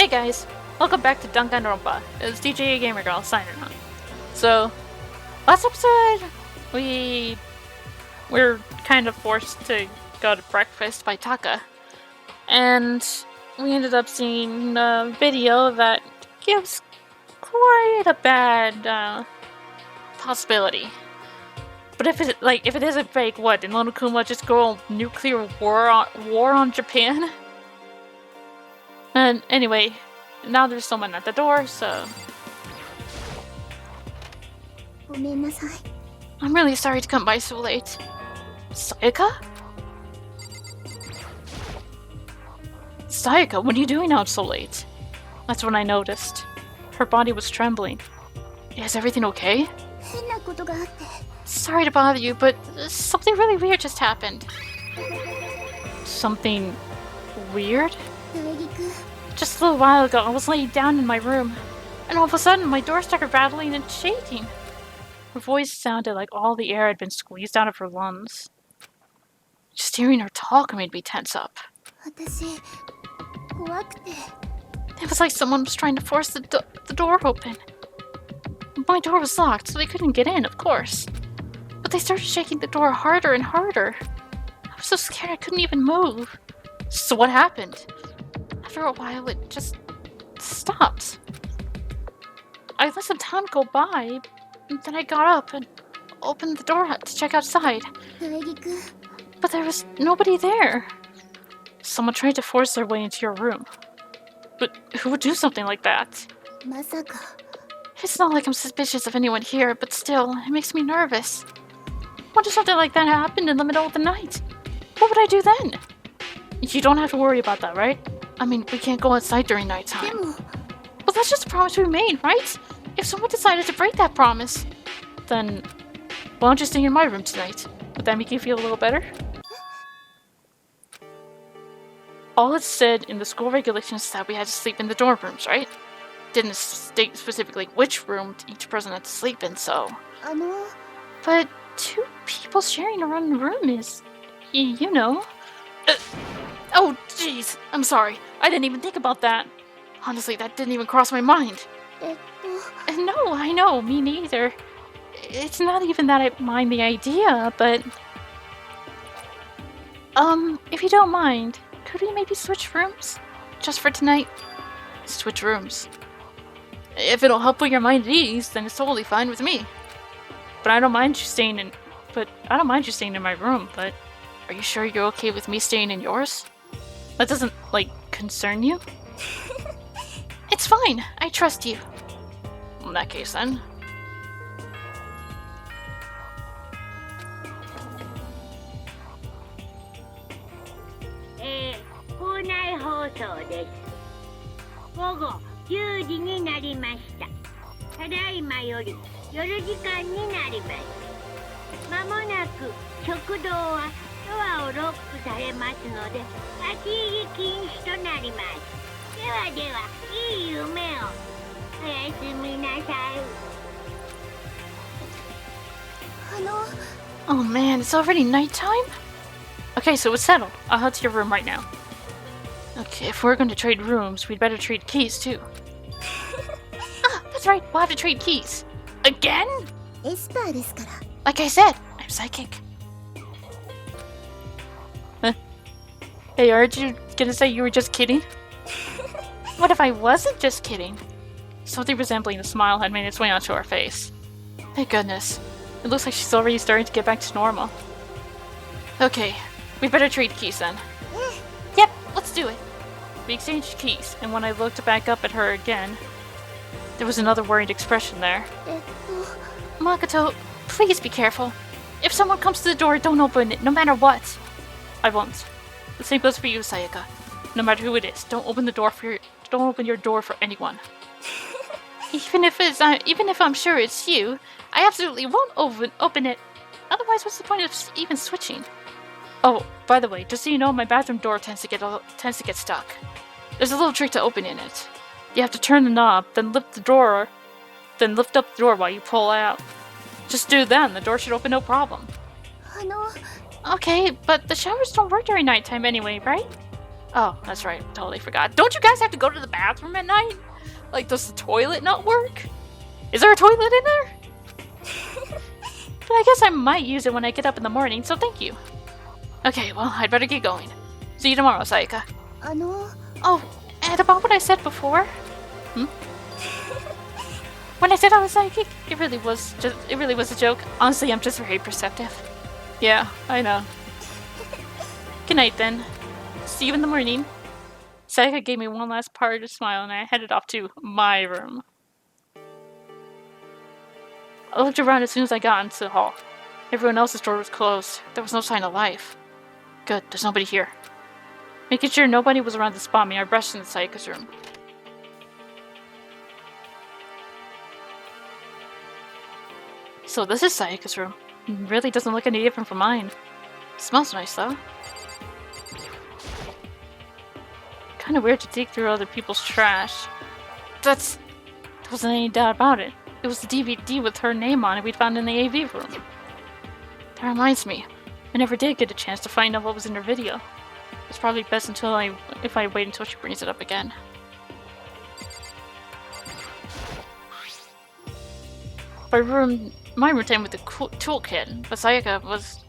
Hey guys, welcome back to Danganronpa. It's DJ Gamer Girl signing on. So, last episode, we're kind of forced to go to breakfast by Taka, and we ended up seeing a video that gives quite a bad possibility. But if it isn't fake, what? Did Monokuma just go nuclear war on Japan? And anyway, now there's someone at the door, so... I'm really sorry to come by so late. Sayaka? Sayaka, what are you doing out so late? That's when I noticed. Her body was trembling. Is everything okay? Sorry to bother you, but something really weird just happened. Something weird? Just a little while ago, I was laying down in my room, and all of a sudden, my door started rattling and shaking. Her voice sounded like all the air had been squeezed out of her lungs. Just hearing her talk made me tense up. It was like someone was trying to force the door open. My door was locked, so they couldn't get in, of course. But they started shaking the door harder and harder. I was so scared I couldn't even move. So what happened? After a while, it just stopped. I let some time go by, and then I got up and opened the door to check outside. But there was nobody there. Someone tried to force their way into your room. But who would do something like that? It's not like I'm suspicious of anyone here, but still, it makes me nervous. What if something like that happened in the middle of the night? What would I do then? You don't have to worry about that, right? I mean, we can't go outside during nighttime. But that's just a promise we made, right? If someone decided to break that promise, then why don't you stay in my room tonight? Would that make you feel a little better? All it said in the school regulations is that we had to sleep in the dorm rooms, right? Didn't state specifically which room each person had to sleep in, so... But 2 people sharing a run room is... you know... oh, jeez, I'm sorry. I didn't even think about that. Honestly, that didn't even cross my mind. No, I know, me neither. It's not even that I mind the idea, but... if you don't mind, could we maybe switch rooms? Just for tonight? Switch rooms. If it'll help put your mind at ease, then it's totally fine with me. But I don't mind you staying in my room, but are you sure you're okay with me staying in yours? That doesn't, concern you? It's fine. I trust you. In that case, then. 校内放送です。午後10時になりました。ただいまより夜時間になります。まもなく食堂はドアをロックされますので立ち入り禁止となります。ではでは、いい夢を。おやすみなさい。Oh man, it's already nighttime? Okay, so it's settled. I'll head to your room right now. Okay, if we're going to trade rooms, we'd better trade keys too. That's right, we'll have to trade keys. Again? Like I said, I'm psychic. Huh? Hey, aren't you gonna say you were just kidding? What if I wasn't just kidding? Something resembling a smile had made its way onto her face. Thank goodness. It looks like she's already starting to get back to normal. Okay, we better trade keys then. Yep, let's do it. We exchanged keys, and when I looked back up at her again, there was another worried expression there. Makoto, please be careful. If someone comes to the door, don't open it, no matter what. I won't. The same goes for you, Sayaka. No matter who it is, don't open your door for anyone. Even if I'm sure it's you, I absolutely won't open it. Otherwise, what's the point of even switching? Oh, by the way, just so you know, my bathroom door tends to get stuck. There's a little trick to opening it. You have to turn the knob, then lift up the door while you pull out. Just do that, and the door should open no problem. Okay, but the showers don't work during nighttime anyway, right? Oh, that's right. Totally forgot. Don't you guys have to go to the bathroom at night? Like, does the toilet not work? Is there a toilet in there? But I guess I might use it when I get up in the morning, so thank you. Okay, well, I'd better get going. See you tomorrow, Sayaka. Oh, and about what I said before? When I said I was psychic, it really was a joke. Honestly, I'm just very perceptive. Yeah, I know. Good night, then. See you in the morning. Sayaka gave me one last parted smile, and I headed off to my room. I looked around as soon as I got into the hall. Everyone else's door was closed. There was no sign of life. Good, there's nobody here. Making sure nobody was around to spot me, I rushed into Sayaka's room. So this is Sayaka's room. It really doesn't look any different from mine. It smells nice, though. Kinda weird to dig through other people's trash. There wasn't any doubt about it. It was the DVD with her name on it we'd found in the AV room. That reminds me, I never did get a chance to find out what was in her video. It's probably best if I wait until she brings it up again. My room came with a toolkit, but Sayaka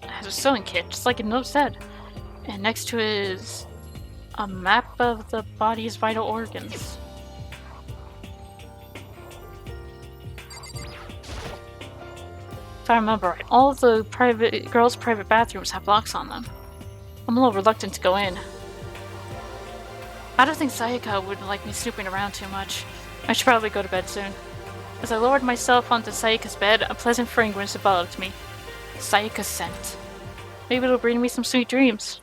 has a sewing kit, just like a note said. And next to it is a map of the body's vital organs. If I remember right, all of the girls' private bathrooms have locks on them. I'm a little reluctant to go in. I don't think Sayaka would like me snooping around too much. I should probably go to bed soon. As I lowered myself onto Sayaka's bed, a pleasant fragrance enveloped me. Sayaka's scent. Maybe it'll bring me some sweet dreams.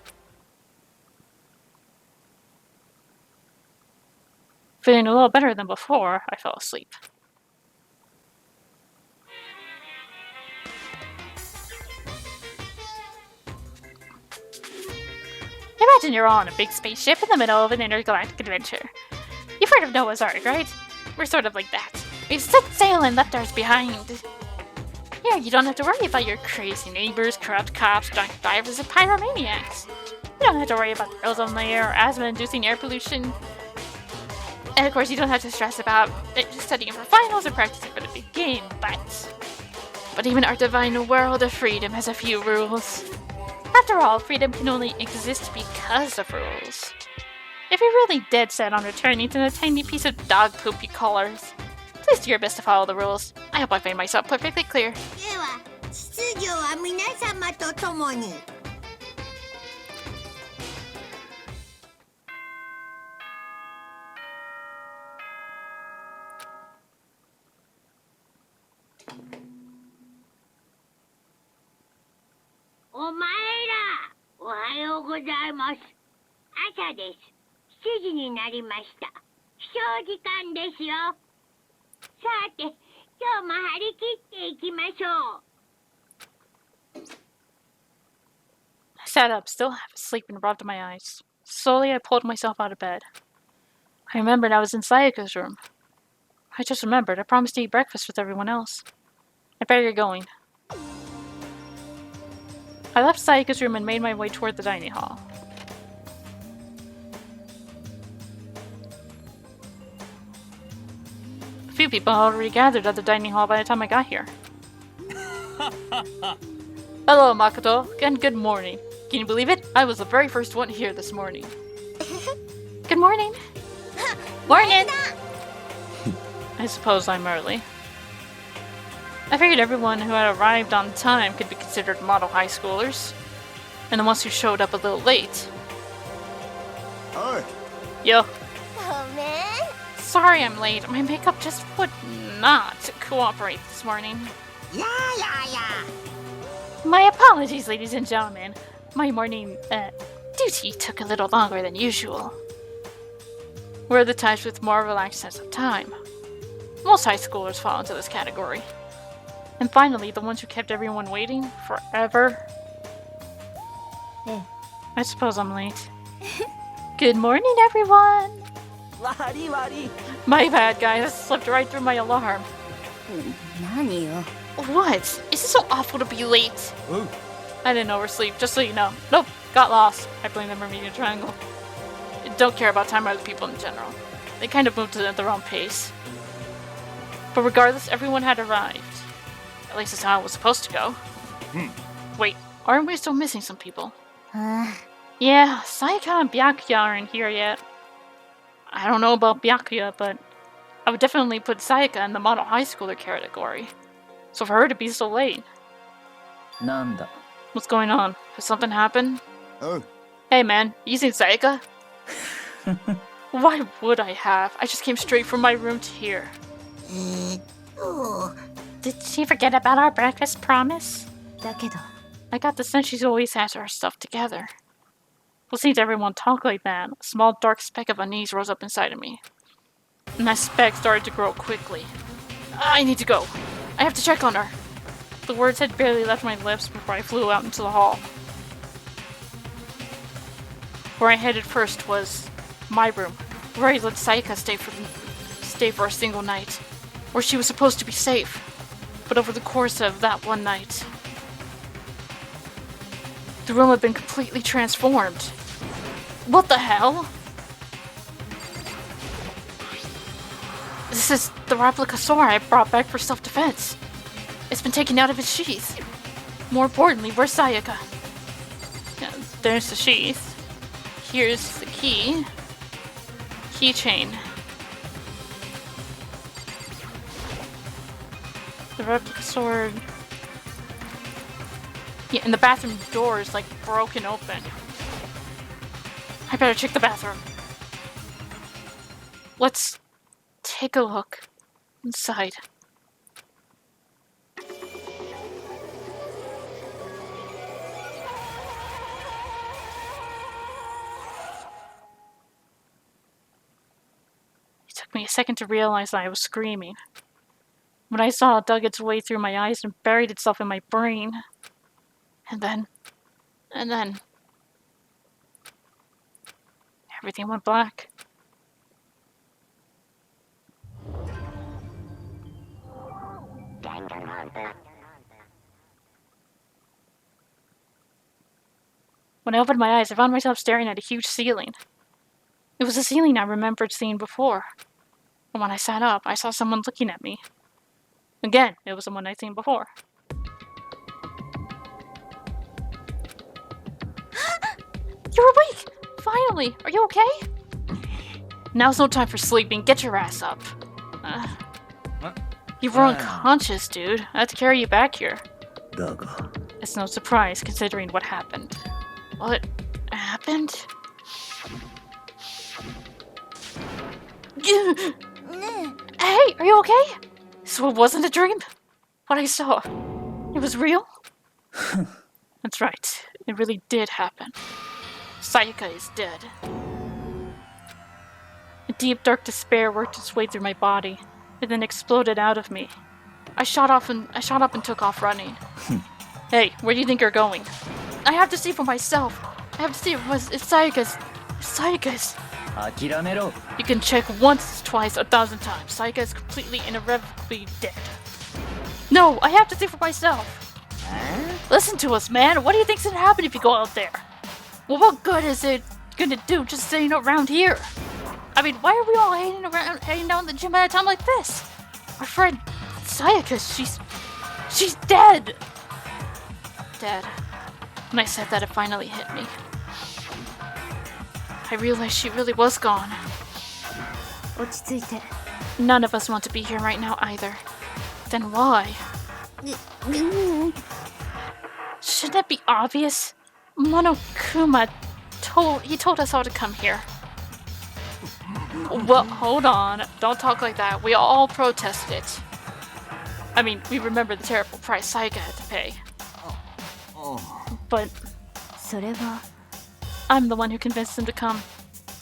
Feeling a little better than before, I fell asleep. Imagine you're on a big spaceship in the middle of an intergalactic adventure. You've heard of Noah's Ark, right? We're sort of like that. We've set sail and left ours behind. Here, you don't have to worry about your crazy neighbors, corrupt cops, drunk divers, and pyromaniacs. You don't have to worry about the ozone layer or asthma-inducing air pollution. And of course, you don't have to stress about studying for finals or practicing for the big game, but even our divine world of freedom has a few rules. After all, freedom can only exist because of rules. If you're really dead set on returning to the tiny piece of dog poop you call Earth, please do your best to follow the rules. I hope I've made myself perfectly clear. では、秩序は皆様と共に。お前ら、おはようございます。朝です。7時になりました。起床時間ですよ。さて、今日も張り切っていきましょう。I sat up, still half asleep, and rubbed my eyes. Slowly, I pulled myself out of bed. I remembered I was in Sayaka's room. I just remembered I promised to eat breakfast with everyone else. I better get going. I left Sayaka's room and made my way toward the dining hall. A few people had already gathered at the dining hall by the time I got here. Hello, Makoto, and good morning. Can you believe it? I was the very first one here this morning. Good morning. Morning! I suppose I'm early. I figured everyone who had arrived on time could be considered model high schoolers, and the ones who showed up a little late. Hi. Yo. Oh, man. Sorry I'm late. My makeup just would not cooperate this morning. Yeah. My apologies, ladies and gentlemen. My morning, duty took a little longer than usual. We're the types with more relaxed sense of time. Most high schoolers fall into this category. And finally, the ones who kept everyone waiting forever. I suppose I'm late. Good morning, everyone! Wari. My bad, guys. I slipped right through my alarm. 何よ。 What? Is it so awful to be late? Oh. I didn't oversleep, just so you know. Nope, got lost. I blame the Bermuda Triangle. don't care about time or other people in general. They kind of moved at their own pace. But regardless, everyone had arrived. At least that's how it was supposed to go. Wait, aren't we still missing some people? Yeah, Sayaka and Byakuya aren't here yet. I don't know about Byakuya, but I would definitely put Sayaka in the model high schooler category. So for her to be so late... Nanda. What's going on? Has something happened? Oh. Hey man, you seen Sayaka? Why would I have? I just came straight from my room to here. Did she forget about our breakfast promise? だけど I got the sense she's always has her stuff together. Listening to everyone talk like that, a small dark speck of unease rose up inside of me. And that speck started to grow quickly. I need to go. I have to check on her. The words had barely left my lips before I flew out into the hall. Where I headed first was my room, where I let Sayaka stay for a single night, where she was supposed to be safe. But over the course of that one night, the room had been completely transformed. What the hell? This is the replica sword I brought back for self-defense. It's been taken out of its sheath. More importantly, where's Sayaka? Yeah, there's the sheath. Here's the key. Keychain. The replica sword. Yeah, and the bathroom door is like broken open. I better check the bathroom. Let's take a look inside. It took me a second to realize that I was screaming. When I saw it dug its way through my eyes and buried itself in my brain. And then... everything went black. When I opened my eyes, I found myself staring at a huge ceiling. It was a ceiling I remembered seeing before. And when I sat up, I saw someone looking at me. Again, it was someone I'd seen before. You're awake! Finally! Are you okay? Now's no time for sleeping. Get your ass up. You were unconscious, dude. I had to carry you back here. だが It's no surprise, considering what happened. What happened? Hey, are you okay? So it wasn't a dream? What I saw, it was real? That's right. It really did happen. Sayaka is dead. A deep, dark despair worked its way through my body, and then exploded out of me. I shot up and took off running. Hey, where do you think you're going? I have to see for myself. I have to see it's Sayaka's. It's Sayaka's. 諦めろ You can check once, twice, 1,000 times. Sayaka is completely and irrevocably dead. No, I have to see for myself. Listen to us, man. What do you think's gonna happen if you go out there? Well, what good is it gonna do just sitting around here? I mean, why are we all hanging out in the gym at a time like this? Our friend Sayaka, she's dead. Dead. When I said that, it finally hit me. I realized she really was gone. 落ち着いて None of us want to be here right now either. Then why? Shouldn't it be obvious? Monokuma told us all to come here. Well, hold on. Don't talk like that. We all protested. I mean, we remember the terrible price Sayaka had to pay. But それは I'm the one who convinced him to come.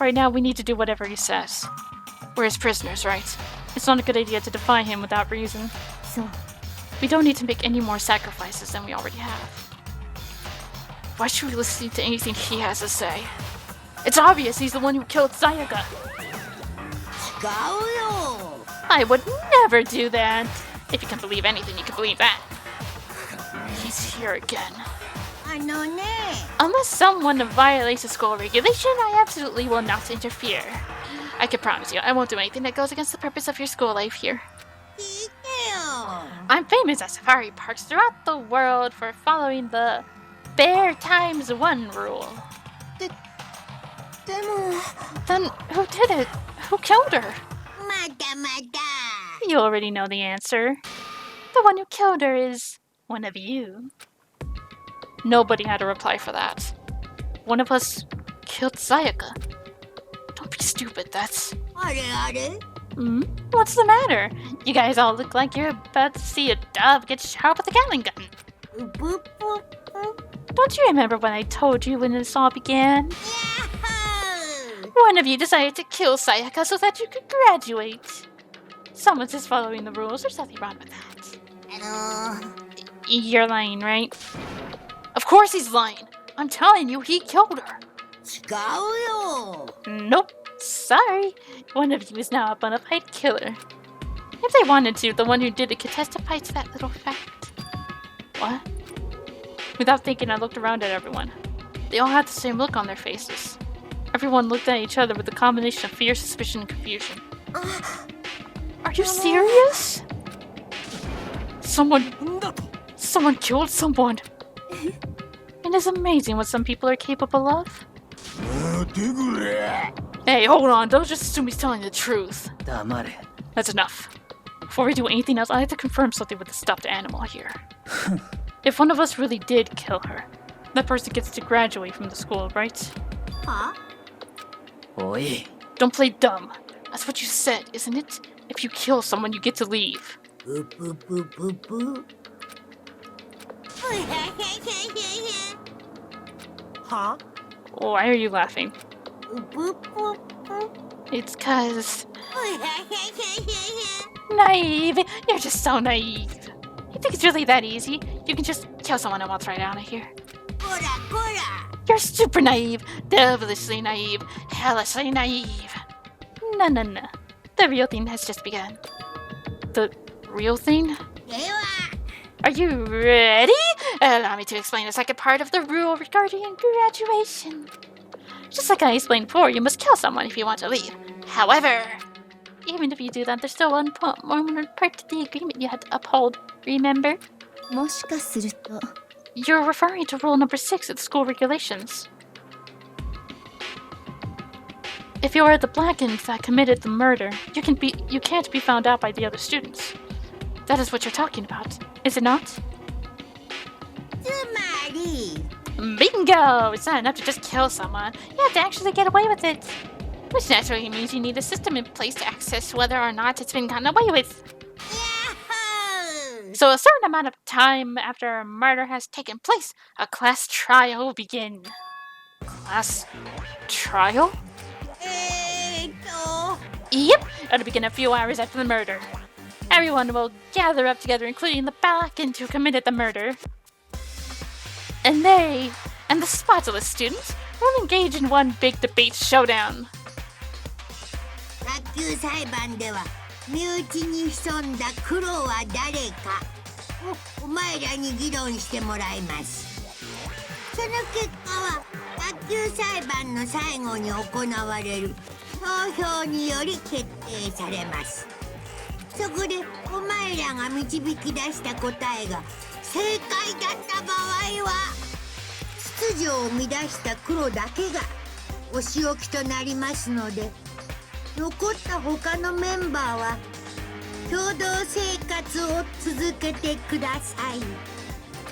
Right now, we need to do whatever he says. We're his prisoners, right? It's not a good idea to defy him without reason. そう We don't need to make any more sacrifices than we already have. Why should we listen to anything he has to say? It's obvious he's the one who killed Sayaka. 違うよ I would never do that. If you can believe anything, you can believe that. He's here again. Unless someone violates a school regulation, I absolutely will not interfere. I can promise you, I won't do anything that goes against the purpose of your school life here. I'm famous at safari parks throughout the world for following the Bear times 1 rule. Then who did it? Who killed her? You already know the answer. The one who killed her is one of you. Nobody had a reply for that. One of us killed Sayaka. Don't be stupid, that's... What's the matter? You guys all look like you're about to see a dove get shot with a Gatling gun. Don't you remember when I told you when this all began? One of you decided to kill Sayaka so that you could graduate. Someone's just following the rules. There's nothing wrong with that. You're lying, right? Of course he's lying. I'm telling you, he killed her. Nope. Sorry. One of you is now a bona fide killer. If they wanted to, the one who did it could testify to that little fact. What? Without thinking, I looked around at everyone. They all had the same look on their faces. Everyone looked at each other with a combination of fear, suspicion, and confusion. Are you serious? Someone killed someone. It is amazing what some people are capable of. Hey, hold on. Don't just assume he's telling the truth. That's enough. Before we do anything else, I have to confirm something with the stuffed animal here. If one of us really did kill her, that person gets to graduate from the school, right? Oi. Don't play dumb. That's what you said, isn't it? If you kill someone, you get to leave. Why are you laughing? It's 'cause... Naive! You're just so naive. You think it's really that easy? You can just kill someone and walk right out of here. You're super naive, devilishly naive, hellishly naive. No. The real thing has just begun. The real thing? Are you ready? Allow me to explain the second part of the rule regarding graduation. Just like I explained before, you must kill someone if you want to leave. However, even if you do that, there's still one part to the agreement you had to uphold. Remember? もしかすると You're referring to rule number 6 of the school regulations. If you are the Blackens that committed the murder, you can't be found out by the other students. That is what you're talking about, is it not? Bingo! It's not enough to just kill someone. You have to actually get away with it. Which naturally means you need a system in place to access whether or not it's been gotten away with. So a certain amount of time after a murder has taken place, a class trial will begin. Class trial? Yep, it'll begin a few hours after the murder. Everyone will gather up together, including the Balakans who committed the murder. And they, and the spotless students, will engage in one big debate showdown. 卓球裁判では身内に潜んだ黒は誰かをお前らに議論してもらいます。その結果は卓球裁判の最後に行われる投票により決定されます。そこでお前らが導き出した答えが正解だった場合は秩序を乱した黒だけがお仕置きとなりますので、残った他のメンバーは共同生活を続けてください。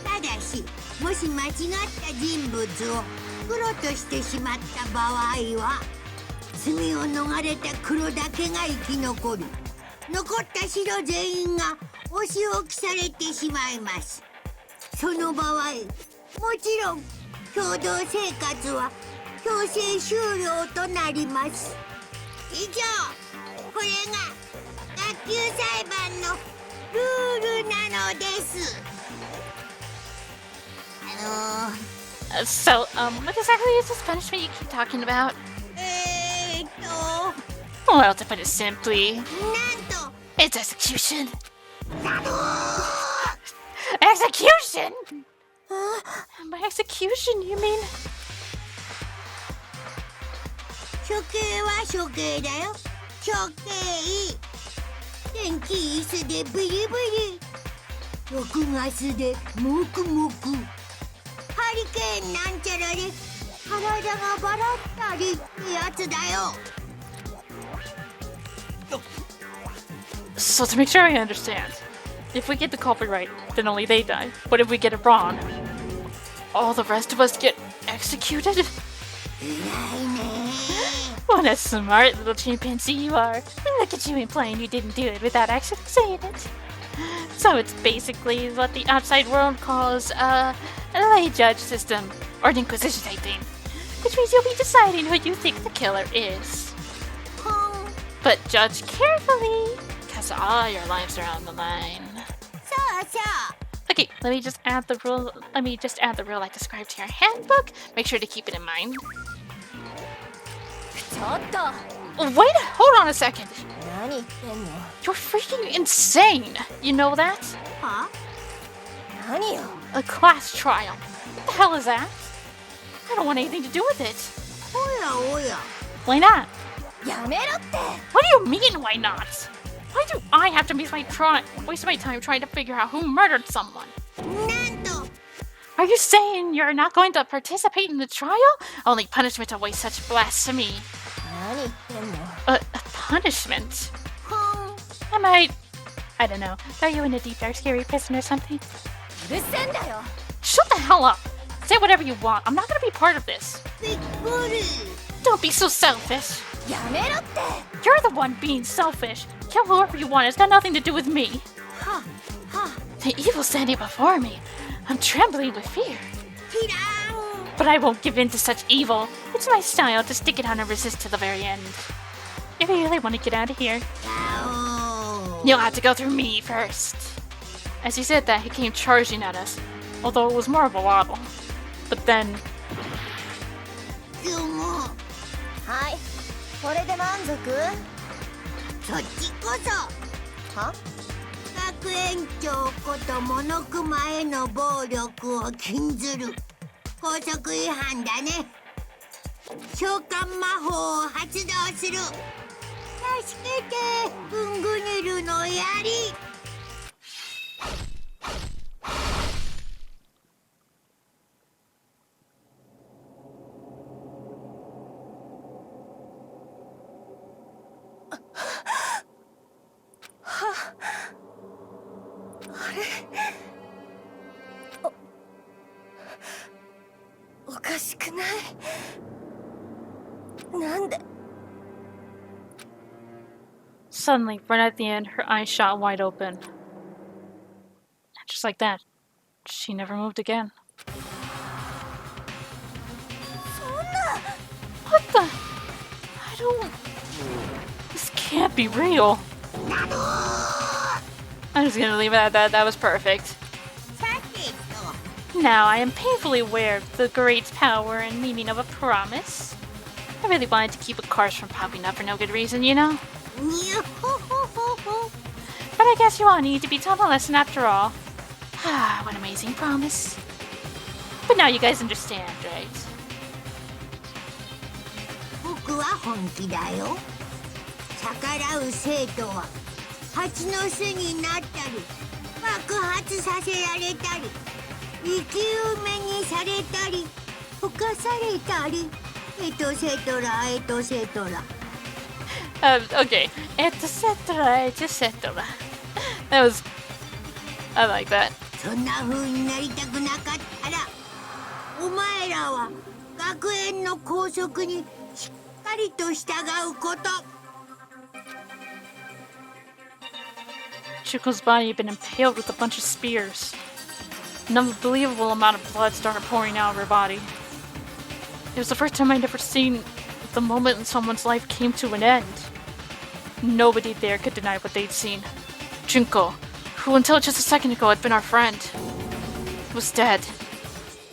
ただし、もし間違った人物を黒としてしまった場合は罪を逃れた黒だけが生き残り、残った白全員がお仕置きされてしまいます。その場合、もちろん共同生活は強制終了となります。以上、これが卓球裁判のルールなのです。So, what exactly is this punishment you keep talking about? Well, to put it simply, なんと it's execution. Execution! My execution, you mean? 処刑は処刑だよ。処刑。天気椅子でブリブリ。6月でモクモク。ハリケーンなんちゃらで体がバラったりってやつだよ。So to make sure I understand, if we get the culprit right, then only they die. But if we get it wrong, all the rest of us get executed? 偉いね。 What a smart little chimpanzee you are. Look at you implying you didn't do it without actually saying it. So it's basically what the outside world calls a lay judge system, or an inquisition type thing. Which means you'll be deciding who you think the killer is. But judge carefully, because all your lives are on the line. そうそう。 Okay, let me just add the rule. Let me just add the rule I described to your handbook. Make sure to keep it in mind. ちょっと Wait, hold on a second. 何言ってんの You're freaking insane. You know that? は何よ A class trial. What the hell is that? I don't want anything to do with it. おやおや。 Why not? やめろって What do you mean, why not? Why do I have to waste my time trying to figure out who murdered someone? なんと Are you saying you're not going to participate in the trial? Only punishment awaits such blasphemy. 何言ってんの A punishment? ほん。 I don't know. Are you in a deep, dark, scary prison or something? うるせえんだよ Shut the hell up! Say whatever you want. I'm not gonna be part of this. びっくり。 Don't be so selfish. やめろって You're the one being selfish. Kill whoever you want. It's got nothing to do with me. はは。 The evil standing before me. I'm trembling with fear. キラーン。 But I won't give in to such evil. It's my style to stick it out and resist to the very end. If you really want to get out of here, ガオー。 you'll have to go through me first. As he said that, he came charging at us, although it was more of a wobble. But then, でもはいこれで満足そっちこそ。は学園長ことモノクマへの暴力を禁ずる法則違反だね。召喚魔法を発動する。助けてウングネルの槍。おかしくないなんで suddenly, right at the end, her eyes shot wide open. And just like that, she never moved again. What the? I don't... This can't be real. I'm just gonna leave it at that. That was perfect. さてと。 Now I am painfully aware of the great power and meaning of a promise. I really wanted to keep a curse from popping up for no good reason, you know? にゅほほほほ。 But I guess you all need to be taught a lesson after all. Ah, what an amazing promise. But now you guys understand, right? 僕は本気だよ。逆らう生徒は蜂の巣になったり爆発させられたり生き埋めにされたり犯されたりエトセトラエトセトラ。 Okay. Etc. Etc. That was... I like that. そんな風になりたくなかったらお前らは学園の校則にしっかりと従うこと。 Shuko's body had been impaled with a bunch of spears. An unbelievable amount of blood started pouring out of her body. It was the first time I'd ever seen the moment in someone's life came to an end. Nobody there could deny what they'd seen. Junko, who until just a second ago had been our friend, was dead.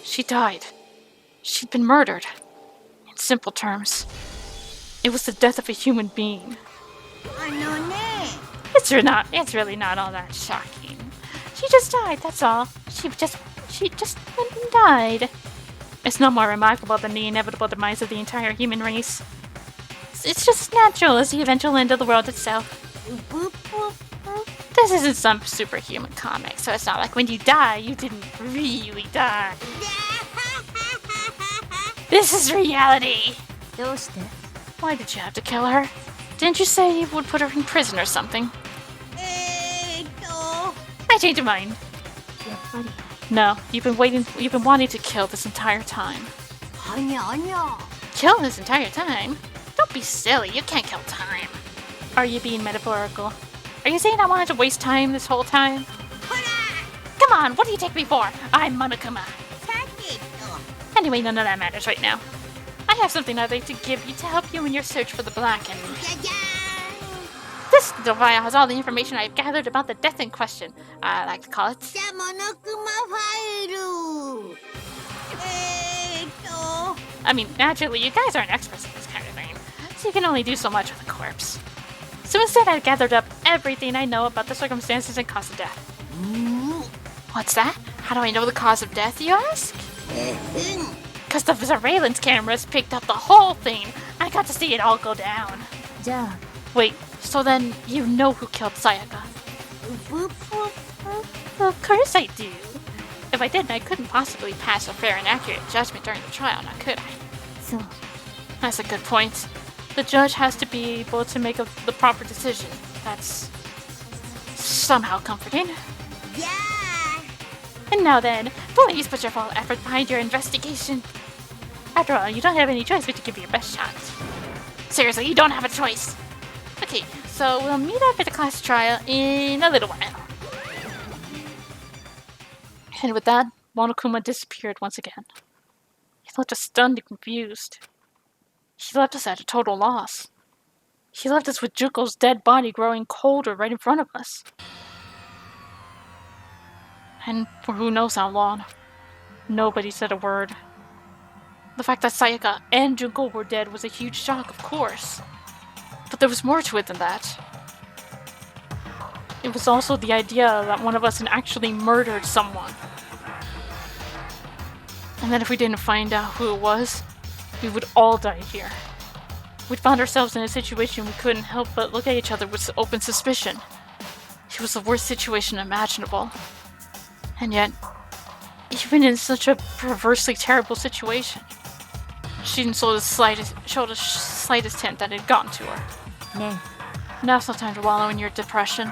She died. She'd been murdered. In simple terms, it was the death of a human being. あのね。 It's really not all that shocking. She just died, that's all. She she just went and died. It's no more remarkable than the inevitable demise of the entire human race. It's just as natural as the eventual end of the world itself. Boop, boop, boop. This isn't some superhuman comic, so it's not like when you die, you didn't really die. This is reality! どうして Why did you have to kill her? Didn't you say you would put her in prison or something? I changed your mind. やっぱり No, you've been wanting to kill this entire time. はにゃにゃ Kill this entire time? Don't be silly, you can't kill time. Are you being metaphorical? Are you saying I wanted to waste time this whole time? ほら Come on, what do you take me for? I'm Monokuma. さてと Anyway, none of that matters right now. I have something I'd like to give you to help you in your search for the Black and... じゃじゃ This little file has all the information I've gathered about the death in question, I like to call it. ーんじゃモノクマファイルI mean, naturally, you guys aren't experts at this kind of thing, so you can only do so much with a corpse. So instead, I've gathered up everything I know about the circumstances and cause of death. うん What's that? How do I know the cause of death, you ask? うん Because the surveillance cameras picked up the whole thing. I got to see it all go down. じゃあ Wait, so then you know who killed Sayaka? ブッブ Of course I do. If I didn't, I couldn't possibly pass a fair and accurate judgment during the trial, now could I? そう That's a good point. The judge has to be able to make the proper decision. That's somehow comforting. じゃ And now then, please put your full effort behind your investigation. After all, you don't have any choice but to give it your best shot. Seriously, you don't have a choice. Okay, so we'll meet up at the class trial in a little while. And with that, Monokuma disappeared once again. He left us stunned and confused. He left us at a total loss. He left us with Juko's dead body growing colder right in front of us. And for who knows how long. Nobody said a word. The fact that Sayaka and Junko were dead was a huge shock, of course. But there was more to it than that. It was also the idea that one of us had actually murdered someone. And that if we didn't find out who it was, we would all die here. We'd found ourselves in a situation we couldn't help but look at each other with open suspicion. It was the worst situation imaginable. And yet, even in such a perversely terrible situation, she didn't show the slightest hint that it had gotten to her. ね Now's no time to wallow in your depression.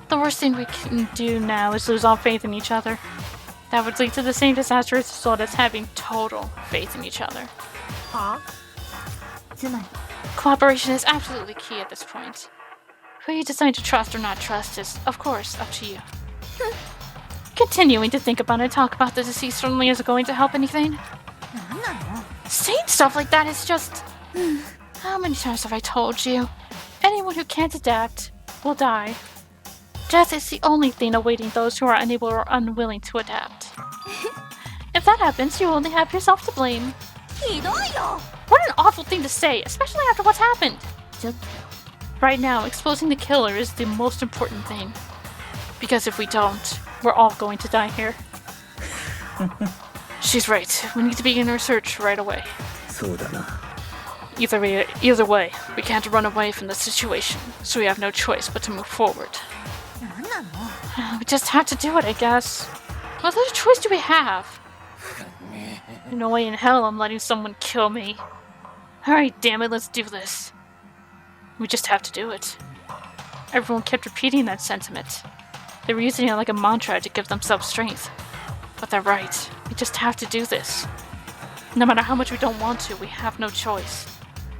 The worst thing we can do now is lose all faith in each other. That would lead to the same disastrous result as having total faith in each other. は つまり Cooperation is absolutely key at this point. Who you decide to trust or not trust is, of course, up to you. Continuing to think about and talk about the deceased certainly isn't going to help anything. なんなの Saying stuff like that is just... How many times have I told you? Anyone who can't adapt will die. Death is the only thing awaiting those who are unable or unwilling to adapt. If that happens, you only have yourself to blame. ひどいよ What an awful thing to say, especially after what's happened. ちょっと Right now, exposing the killer is the most important thing. Because if we don't, we're all going to die here. She's right. We need to begin our search right away. そうだな。 Either way, we can't run away from the situation, so we have no choice but to move forward. なんなの We just have to do it, I guess. What other choice do we have? No way in hell I'm letting someone kill me. Alright, damn it, let's do this. We just have to do it. Everyone kept repeating that sentiment. They were using it like a mantra to give themselves strength. But they're right. We just have to do this. No matter how much we don't want to, we have no choice.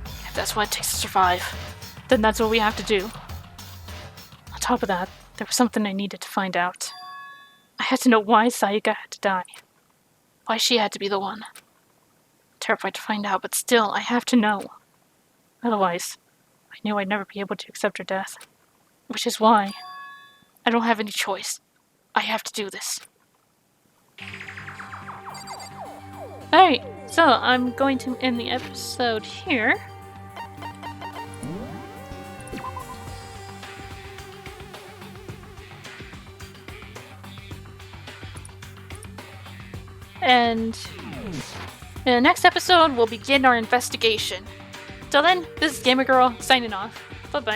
If that's what it takes to survive, then that's what we have to do. On top of that, there was something I needed to find out. I had to know why Sayaka had to die. Why she had to be the one. Terrified to find out, but still, I have to know. Otherwise, I knew I'd never be able to accept her death. Which is why I don't have any choice. I have to do this. Alright, so I'm going to end the episode here. And in the next episode, we'll begin our investigation. Till then, this is Gamer Girl signing off. Bye bye.